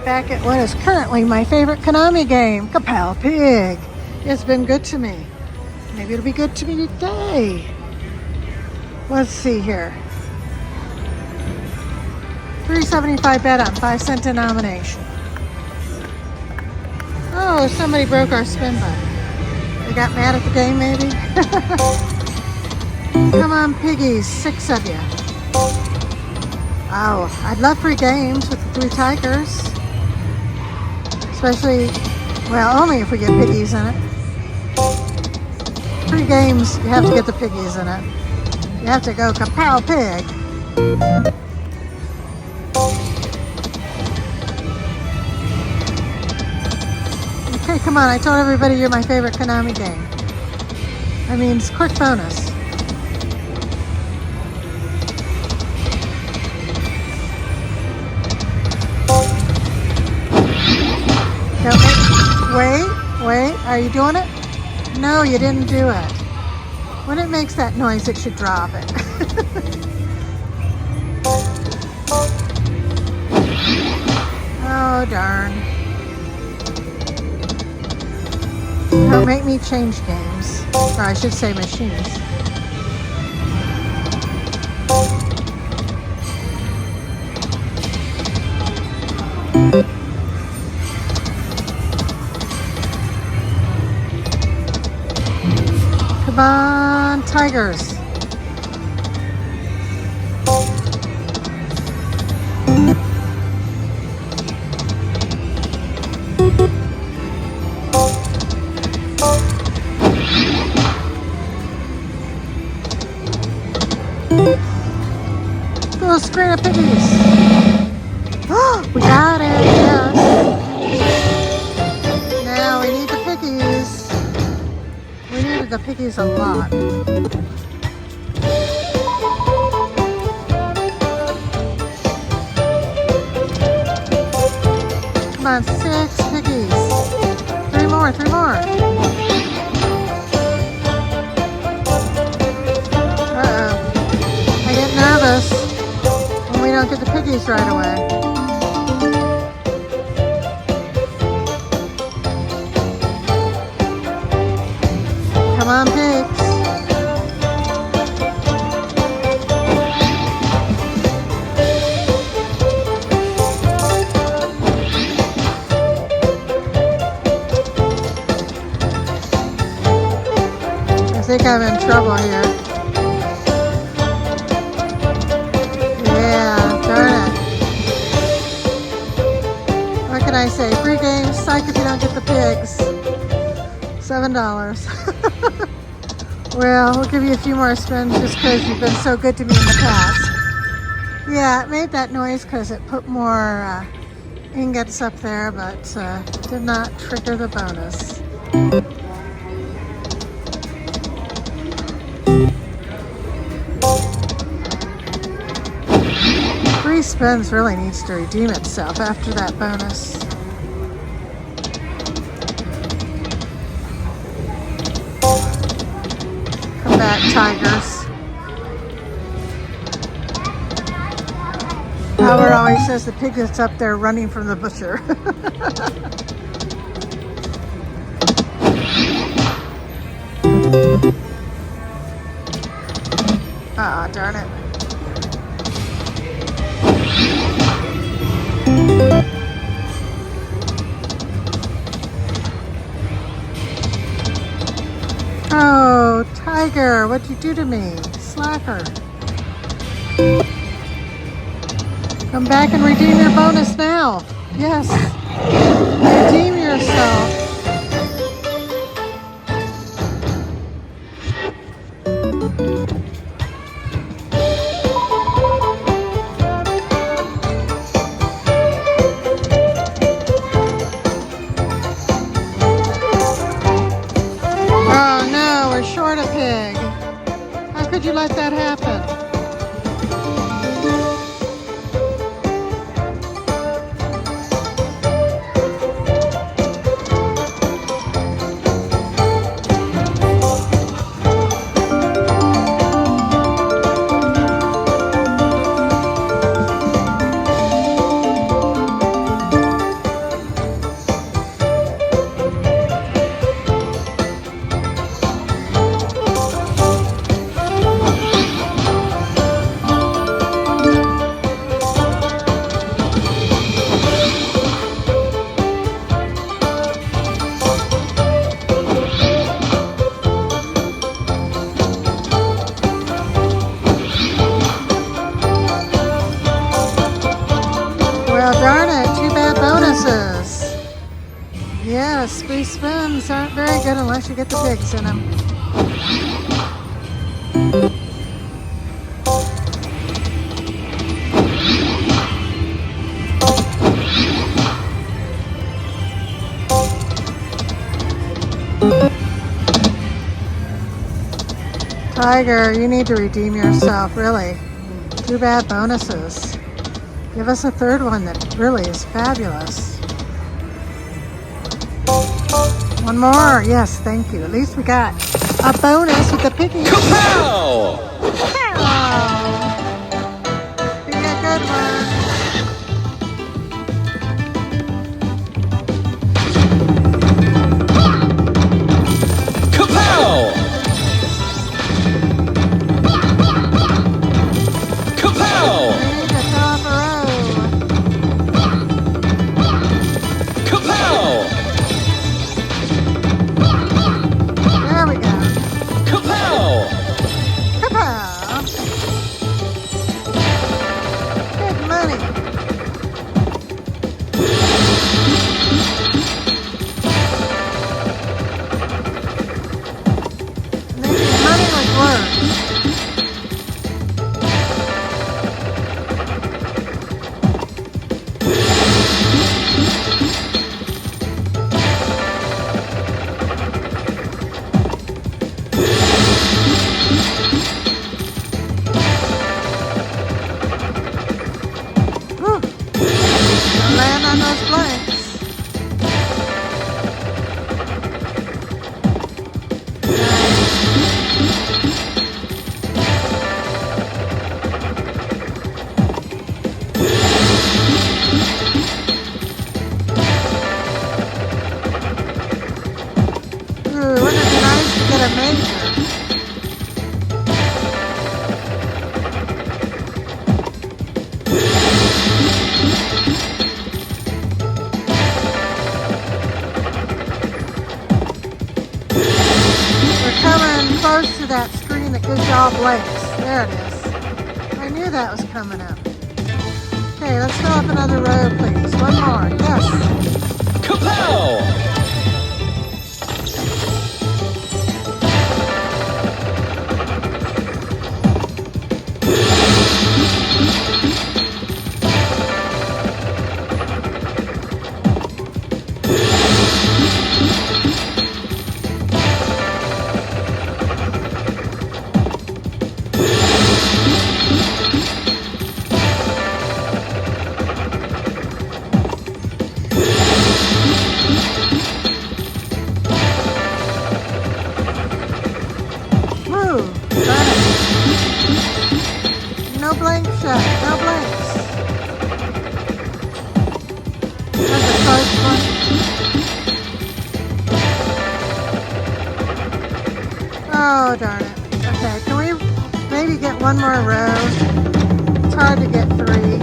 back at what is currently my favorite Konami game, K-Pow Pig. It's been good to me. Maybe it'll be good to me today. Let's see here. $3.75 bet on 5-cent denomination. Oh, somebody broke our spin button. They got mad at the game, maybe? Come on, piggies, 6 of you. Oh, I'd love free games with the 3 tigers. Especially, well, only if we get piggies in it. Free games, you have to get the piggies in it. You have to go K-Pow Pig. Okay, come on, I told everybody you're my favorite Konami game. That means quick bonus. Wait, are you doing it? No, you didn't do it. When it makes that noise, it should drop it. Oh, darn. Don't make me change games. Or I should say machines. Come on, tigers. Little screen of piggies. Oh, we got it, yes. Now we need the piggies. We needed the piggies a lot. Come on, 6 piggies. 3 more, 3 more. Uh-oh. I get nervous when we don't get the piggies right away. Come on, pigs. I think I'm in trouble here. Yeah, darn it. What can I say? Free games, psych if you don't get the pigs. $7. Well, we'll give you a few more spins just because you've been so good to me in the past. Yeah, it made that noise because it put more ingots up there, but did not trigger the bonus. Free spins really needs to redeem itself after that bonus. Tigers. Howard always says the pig that's up there running from the butcher. Ah, darn it. Oh, tiger, what'd you do to me? Slacker. Come back and redeem your bonus now. Yes. Redeem yourself. Short a pig. How could you let that happen? Free spins aren't very good unless you get the bigs in them. Tiger, you need to redeem yourself, really. Too bad bonuses. Give us a third one that really is fabulous. One more. Yes, thank you. At least we got a bonus with the piggy. K-Pow! Be a good one. K-Pow! K-Pow! Need to fill up a row. K-Pow! There we go. K-Pow! K-Pow. Big money. Maybe money with words. Whew. Don't land on those blanks. Ooh, wouldn't it be nice to get a major? We're coming close to that screen that gives you all blanks. There it is. I knew that was coming up. Okay, let's fill up another row, please. One more. Yes. K-Pow! Woo! Got it. No blank shot. No blanks. That's a close one. Oh, darn it. Okay, can we maybe get one more row? It's hard to get three.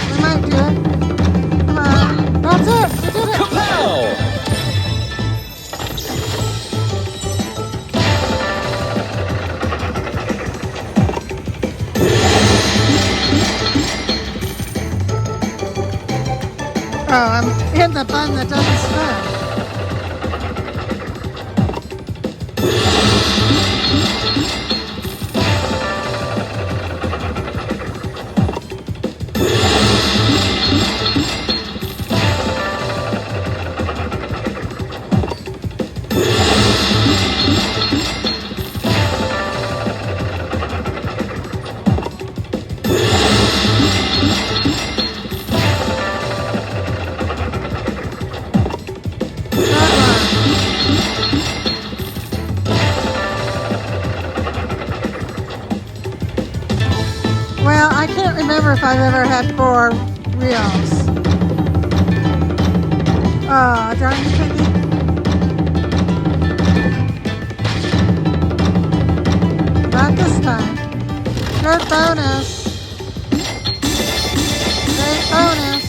We might do it. Come on. That's it. We did it. K-Pow! Oh, I'm in the button that doesn't spin. Well, I can't remember if I've ever had 4 reels. Oh, darn you, piggy. Not this time. Good bonus. Great bonus.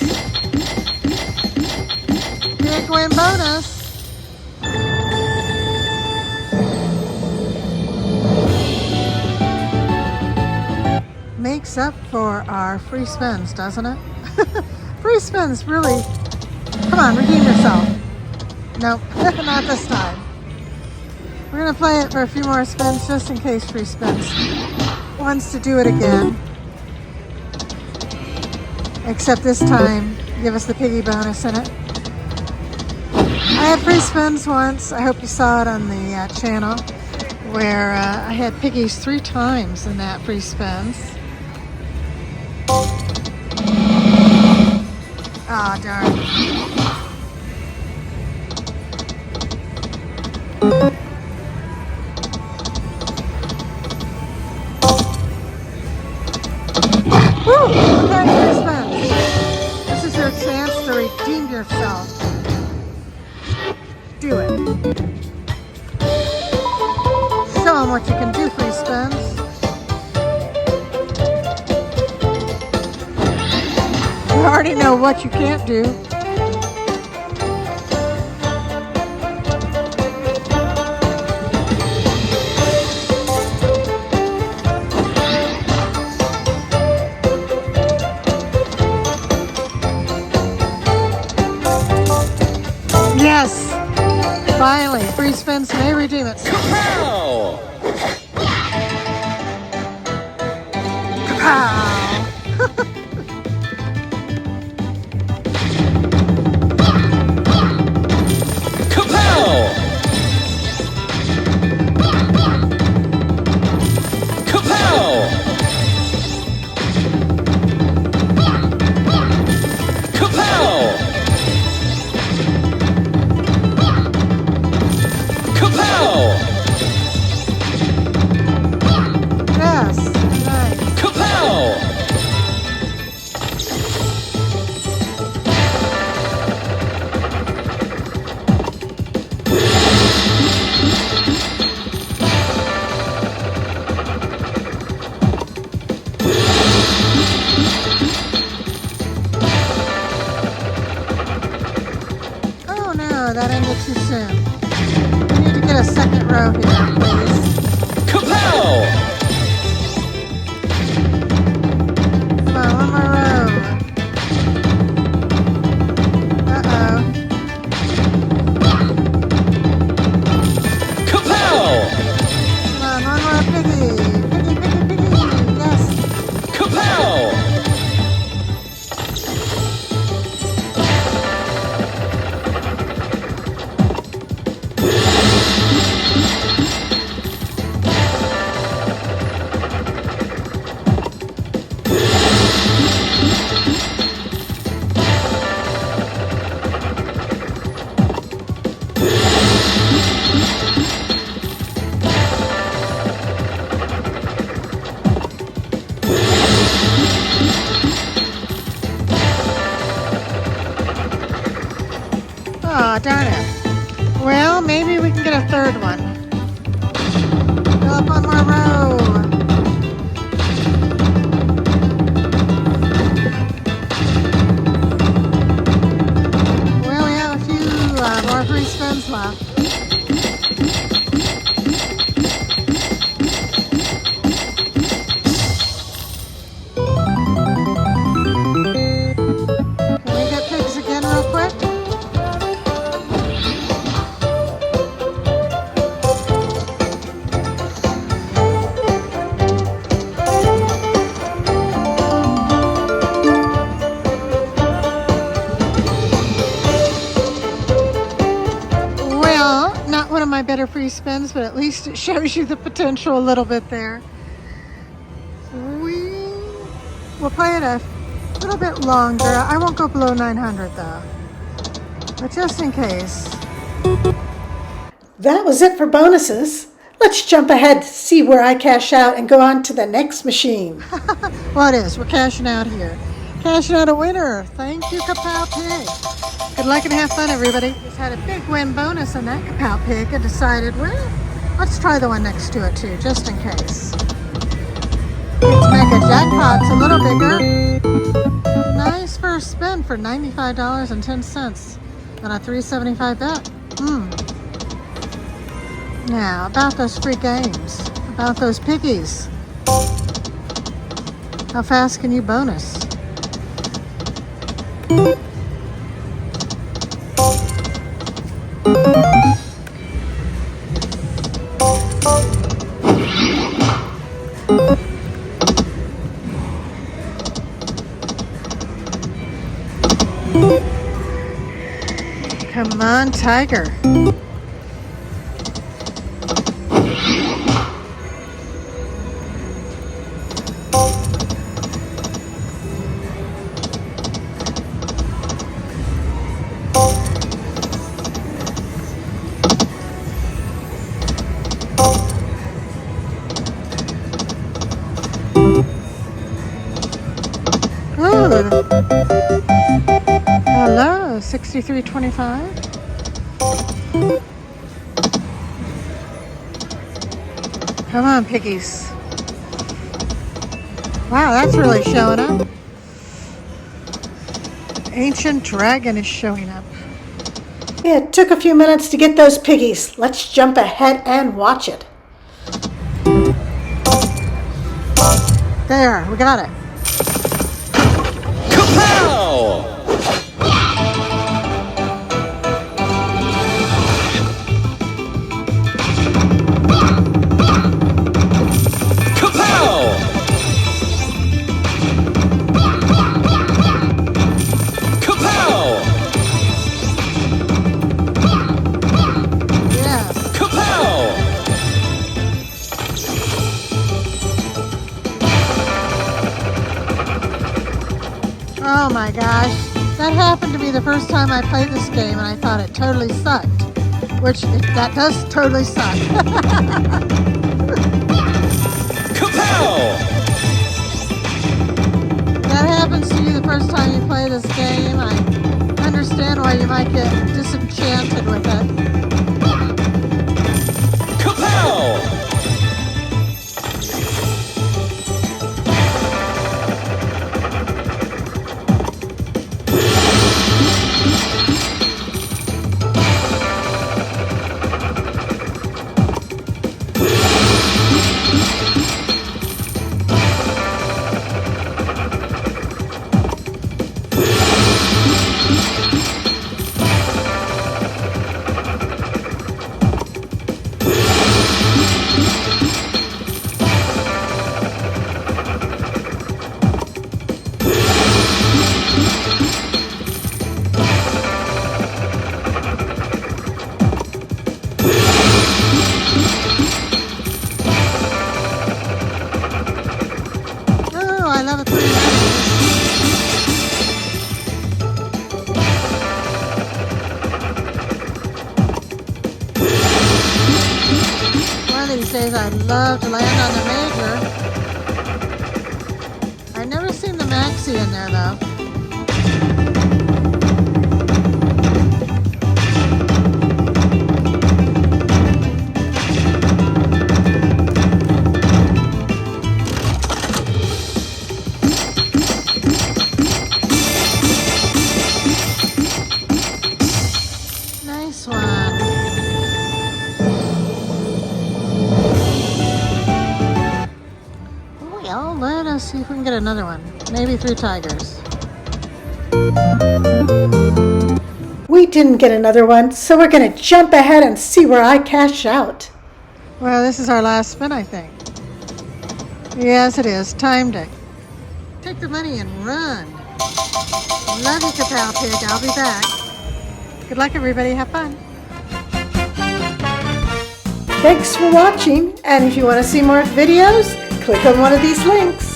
Big win bonus. Makes up for our free spins, doesn't it? Free spins really. Come on, redeem yourself. Nope, not this time. We're gonna play it for a few more spins just in case Free Spins wants to do it again. Except this time, give us the piggy bonus in it. I had Free Spins once, I hope you saw it on the channel, where I had piggies 3 times in that Free Spins. Ah, darn. Woo! Okay, Free Spins. This is your chance to redeem yourself. Do it. Show them what you can do, Free Spins. You already know what you can't do. Yes! Finally, Free Spins may redeem it. K-Pow! K-Pow! Yes, nice. Oh no, that ended too soon. We need to get a second row here, please. K-Pow! Come on, one more row. Uh-oh. K-Pow! Come on, one more piggy. Piggy, piggy, piggy. Yes. K-Pow! Aw, darn it. Well, maybe we can get a third one. Fill up one more row. Well, we have a few more Free Spins left. Can we get pigs again real quick? Well, not one of my better Free Spins, but at least it shows you the potential a little bit there. We'll play it a little bit longer. I won't go below 900 though, but just in case. That was it for bonuses. Let's jump ahead to see where I cash out and go on to the next machine. Well, it is. We're cashing out here. Cashing out a winner. Thank you, K-Pow Pig. Good luck and have fun, everybody. Just had a big win bonus on that K-Pow Pig and decided, well, let's try the one next to it too, just in case. Its mega jackpot's a little bigger. Nice first spin for $95.10 on a $3.75 bet. Now, about those free games, about those piggies. How fast can you bonus? Come on, tiger. Ooh. Hello, 6325. Come on, piggies. Wow, that's really showing up. Ancient Dragon is showing up. It took a few minutes to get those piggies. Let's jump ahead and watch it. There, we got it. K-Pow! K-Pow! K-Pow! Yeah. K-Pow! Oh my gosh. That happened to me the first time I played this game and I thought it totally sucked. Which, that does totally suck. K-Pow! That happens to you the first time you play this game. I understand why you might get disenchanted with it. K-Pow! I love it. One of these days I'd love to land on the major. I've never seen the maxi in there though. Nice one. Well, let us see if we can get another one. Maybe 3 tigers. We didn't get another one, so we're going to jump ahead and see where I cash out. Well, this is our last spin, I think. Yes, it is. Time to take the money and run. Love you, K-Pow Pig. I'll be back. Good luck, everybody. Have fun. Thanks for watching, and if you want to see more videos, click on one of these links.